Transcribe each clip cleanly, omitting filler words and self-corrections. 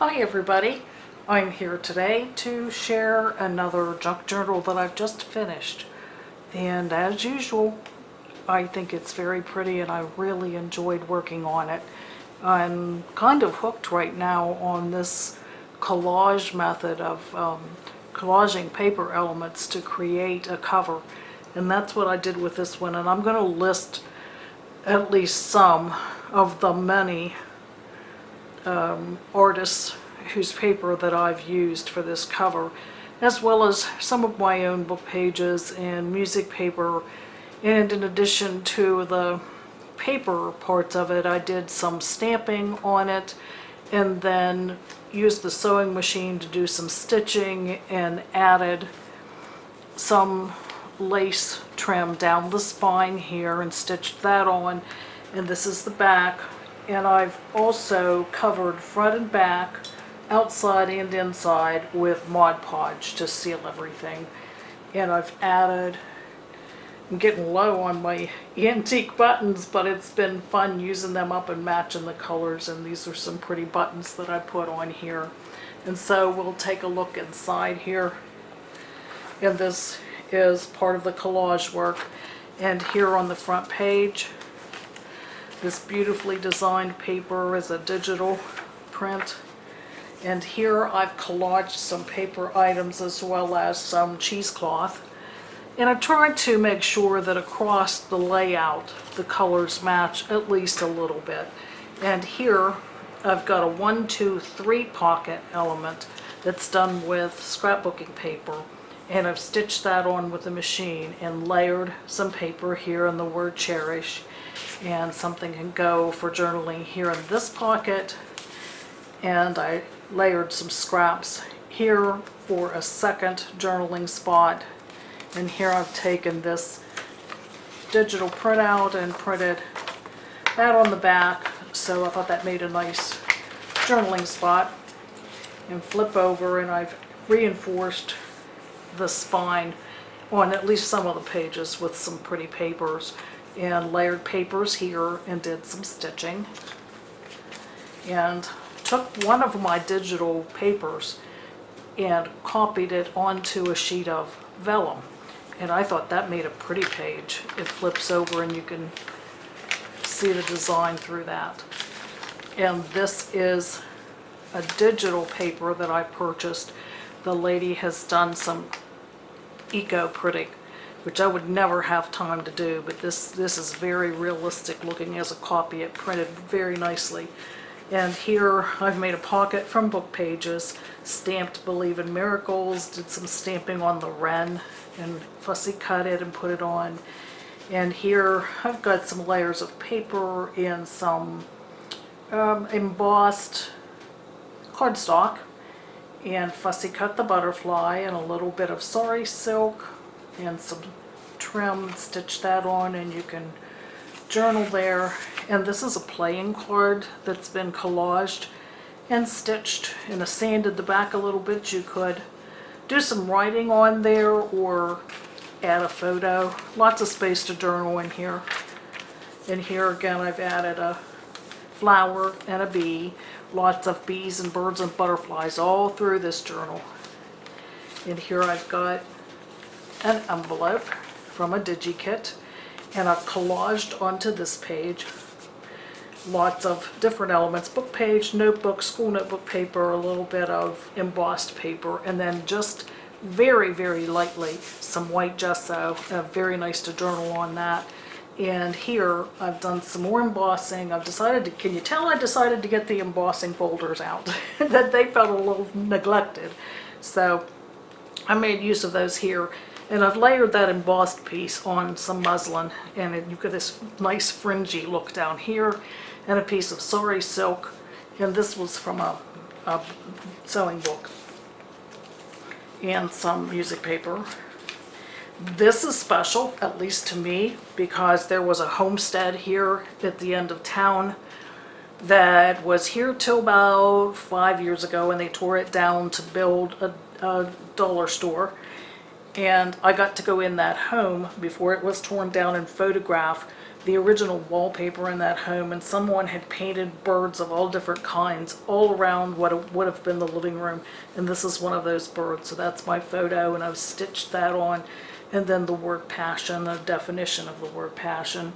Hi everybody, I'm here today to share another junk journal that I've just finished, and as usual I think it's very pretty and I really enjoyed working on it. I'm kind of hooked right now on this collage method of collaging paper elements to create a cover, and that's what I did with this one, and I'm going to list at least some of the many artists whose paper that I've used for this cover, as well as some of my own book pages and music paper. And in addition to the paper parts of it, I did some stamping on it and then used the sewing machine to do some stitching and added some lace trim down the spine here and stitched that on. And this is the back. And I've also covered front and back, outside and inside, with Mod Podge to seal everything. And I've added, I'm getting low on my antique buttons, but it's been fun using them up and matching the colors, and these are some pretty buttons that I put on here. And so we'll take a look inside here. And this is part of the collage work. And here on the front page, this beautifully designed paper is a digital print. And here I've collaged some paper items as well as some cheesecloth. And I tried to make sure that across the layout the colors match at least a little bit. And here I've got a 1, 2, 3 pocket element that's done with scrapbooking paper. And I've stitched that on with the machine and layered some paper here in the word cherish. And something can go for journaling here in this pocket. And I layered some scraps here for a second journaling spot. And here I've taken this digital printout and printed that on the back. So I thought that made a nice journaling spot. And flip over, and I've reinforced the spine on at least some of the pages with some pretty papers, and layered papers here and did some stitching. And took one of my digital papers and copied it onto a sheet of vellum. And I thought that made a pretty page. It flips over and you can see the design through that. And this is a digital paper that I purchased. The lady has done some eco printing, which I would never have time to do, but this is very realistic looking as a copy. It printed very nicely. And here I've made a pocket from book pages, stamped Believe in Miracles, did some stamping on the wren and fussy cut it and put it on. And here I've got some layers of paper and some embossed cardstock, and fussy cut the butterfly and a little bit of sari silk and some trim, stitch that on, and you can journal there. And this is a playing card that's been collaged and stitched, and I sanded the back a little bit. You could do some writing on there or add a photo. Lots of space to journal in here. And here again I've added a flower and a bee. Lots of bees and birds and butterflies all through this journal. And here I've got an envelope from a DigiKit, and I've collaged onto this page lots of different elements: book page, notebook, school notebook paper, a little bit of embossed paper, and then just very, very lightly some white gesso. Very nice to journal on that. And here I've done some more embossing. I've decided to, can you tell I decided to get the embossing folders out? That they felt a little neglected. So I made use of those here. And I've layered that embossed piece on some muslin, and you've got this nice fringy look down here, and a piece of sari silk. And this was from a sewing book. And some music paper. This is special, at least to me, because there was a homestead here at the end of town that was here till about 5 years ago, and they tore it down to build a dollar store. And I got to go in that home before it was torn down and photograph the original wallpaper in that home, and someone had painted birds of all different kinds all around what would have been the living room, and this is one of those birds. So that's my photo, and I've stitched that on, and then the word passion, the definition of the word passion.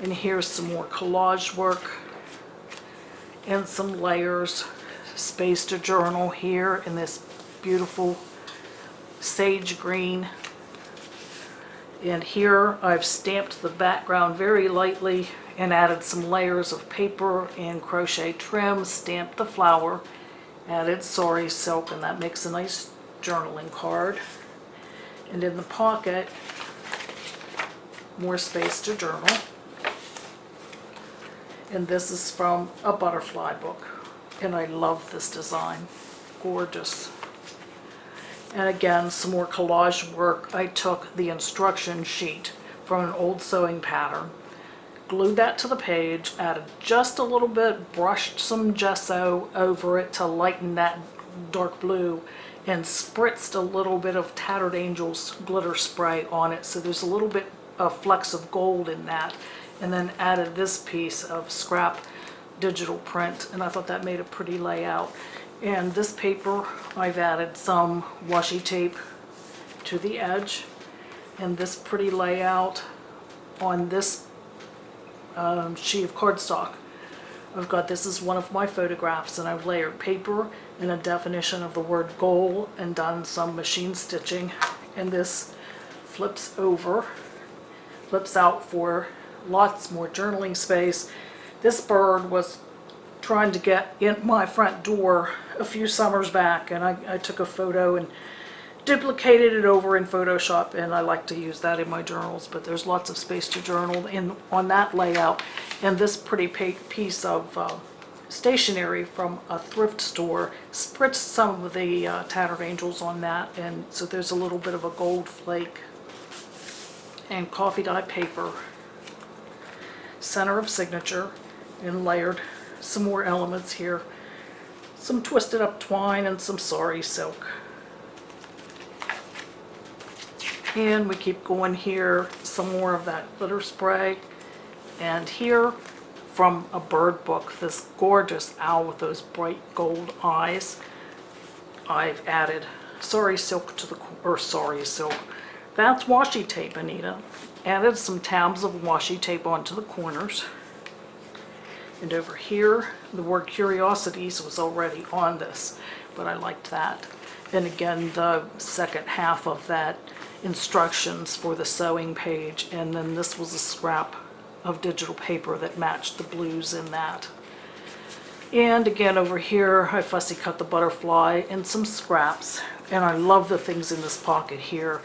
And here's some more collage work and some layers, space to journal here in this beautiful sage green. And here I've stamped the background very lightly and added some layers of paper and crochet trim, stamped the flower, added sari silk, and that makes a nice journaling card. And in the pocket, more space to journal. And this is from a butterfly book, and I love this design. Gorgeous. And again, some more collage work. I took the instruction sheet from an old sewing pattern, glued that to the page, added just a little bit, brushed some gesso over it to lighten that dark blue, and spritzed a little bit of Tattered Angels glitter spray on it, so there's a little bit of flecks of gold in that, and then added this piece of scrap digital print, and I thought that made a pretty layout. And this paper, I've added some washi tape to the edge, and this pretty layout on this sheet of cardstock. I've got, this is one of my photographs, and I've layered paper and a definition of the word goal and done some machine stitching, and this flips over, flips out for lots more journaling space. This bird was trying to get in my front door a few summers back, and I took a photo and duplicated it over in Photoshop, and I like to use that in my journals, but there's lots of space to journal in on that layout. And this pretty piece of stationery from a thrift store, spritzed some of the Tattered Angels on that, and so there's a little bit of a gold flake. And coffee dye paper, center of signature, and layered some more elements here, some twisted up twine and some sari silk. And we keep going here, some more of that glitter spray, and here from a bird book, this gorgeous owl with those bright gold eyes. I've added sari silk to the, or sari silk, that's washi tape, Anita. Added some tabs of washi tape onto the corners. And over here, the word curiosities was already on this, but I liked that. And again, the second half of that, instructions for the sewing page, and then this was a scrap of digital paper that matched the blues in that. And again, over here, I fussy cut the butterfly and some scraps, and I love the things in this pocket here.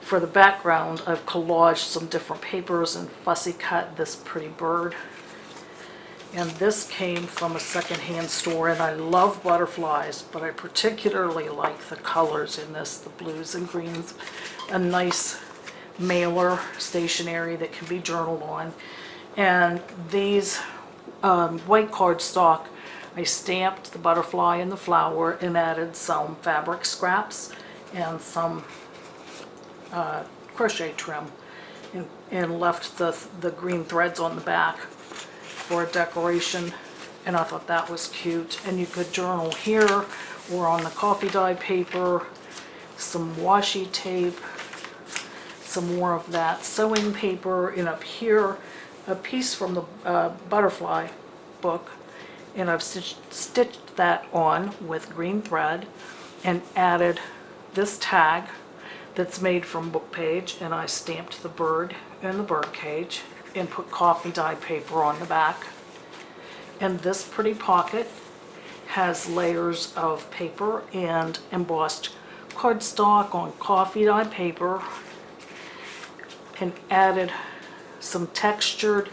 For the background, I've collaged some different papers and fussy cut this pretty bird. And this came from a secondhand store, and I love butterflies, but I particularly like the colors in this, the blues and greens. A nice mailer stationery that can be journaled on. And these white cardstock, I stamped the butterfly and the flower and added some fabric scraps and some crochet trim, and left the green threads on the back for a decoration, and I thought that was cute. And you could journal here or on the coffee dye paper, some washi tape, some more of that sewing paper, and up here a piece from the butterfly book, and I've stitched that on with green thread and added this tag that's made from book page, and I stamped the bird and the bird cage and put coffee dye paper on the back. And this pretty pocket has layers of paper and embossed cardstock on coffee dye paper, and added some textured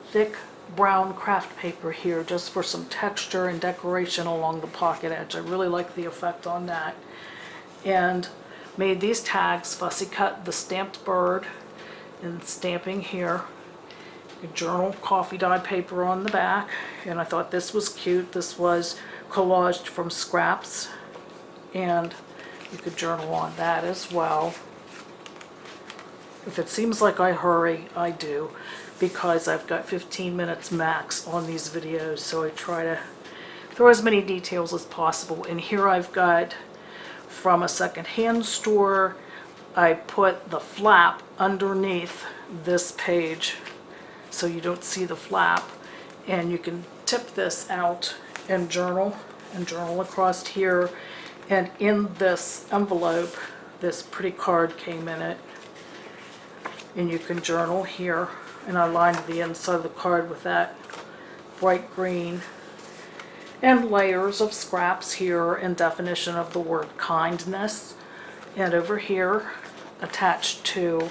thick brown craft paper here just for some texture and decoration along the pocket edge. I really like the effect on that. And made these tags, fussy cut the stamped bird and stamping here. A journal coffee dye paper on the back, and I thought this was cute. This was collaged from scraps, and you could journal on that as well. If it seems like I hurry, I do. because I've got 15 minutes max on these videos, so I try to throw as many details as possible. And here I've got from a secondhand store, I put the flap underneath this page so you don't see the flap, and you can tip this out and journal across here. And in this envelope, this pretty card came in it, and you can journal here. And I lined the inside of the card with that bright green, and layers of scraps here and definition of the word kindness. And over here, attached to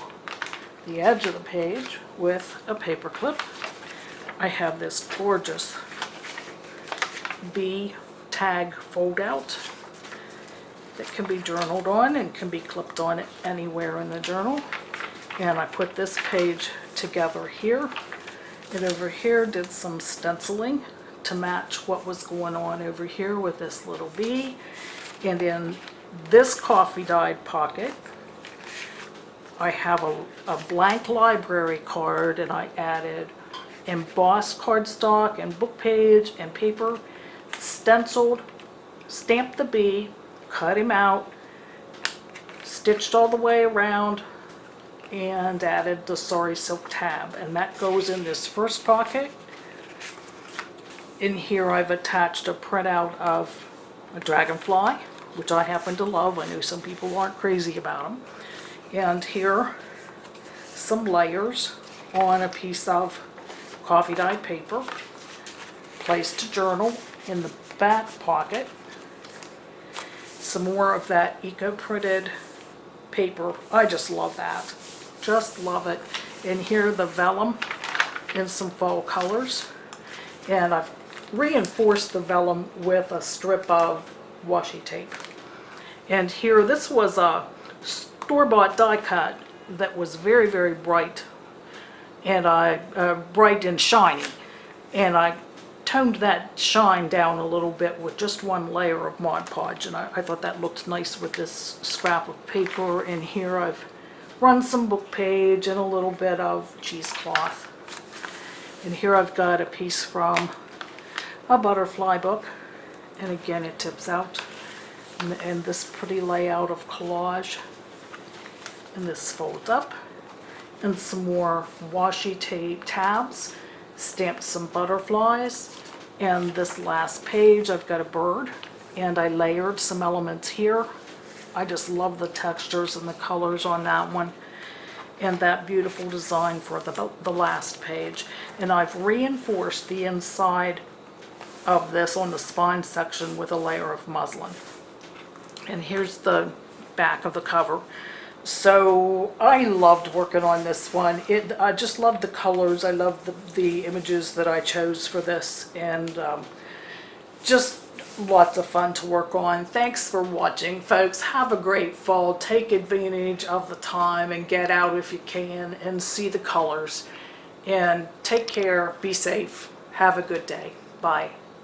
the edge of the page with a paper clip, I have this gorgeous B tag fold out that can be journaled on and can be clipped on anywhere in the journal. And I put this page together here, and over here did some stenciling to match what was going on over here with this little bee. And in this coffee dyed pocket, I have a blank library card, and I added embossed cardstock and book page and paper, stenciled, stamped the bee, cut him out, stitched all the way around, and added the sari silk tab. And that goes in this first pocket. In here I've attached a printout of a dragonfly, which I happen to love. I know some people aren't crazy about them. And here, some layers on a piece of coffee dyed paper, placed to journal in the back pocket. Some more of that eco-printed paper. I just love that. Just love it. And here the vellum in some fall colors. And I've reinforced the vellum with a strip of washi tape. And here, this was a store-bought die cut that was very, very bright, and bright and shiny. And I toned that shine down a little bit with just one layer of Mod Podge, and I thought that looked nice with this scrap of paper. And here I've run some book page and a little bit of cheesecloth. And here I've got a piece from a butterfly book, and again it tips out, and this pretty layout of collage, and this folds up, and some more washi tape tabs, stamped some butterflies. And this last page I've got a bird, and I layered some elements here. I just love the textures and the colors on that one, and that beautiful design for the last page. And I've reinforced the inside of this on the spine section with a layer of muslin. And here's the back of the cover. So I loved working on this one. I just loved the colors. I loved the images that I chose for this, and just lots of fun to work on. Thanks for watching, folks. Have a great fall. Take advantage of the time and get out if you can and see the colors. And take care. Be safe. Have a good day. Bye.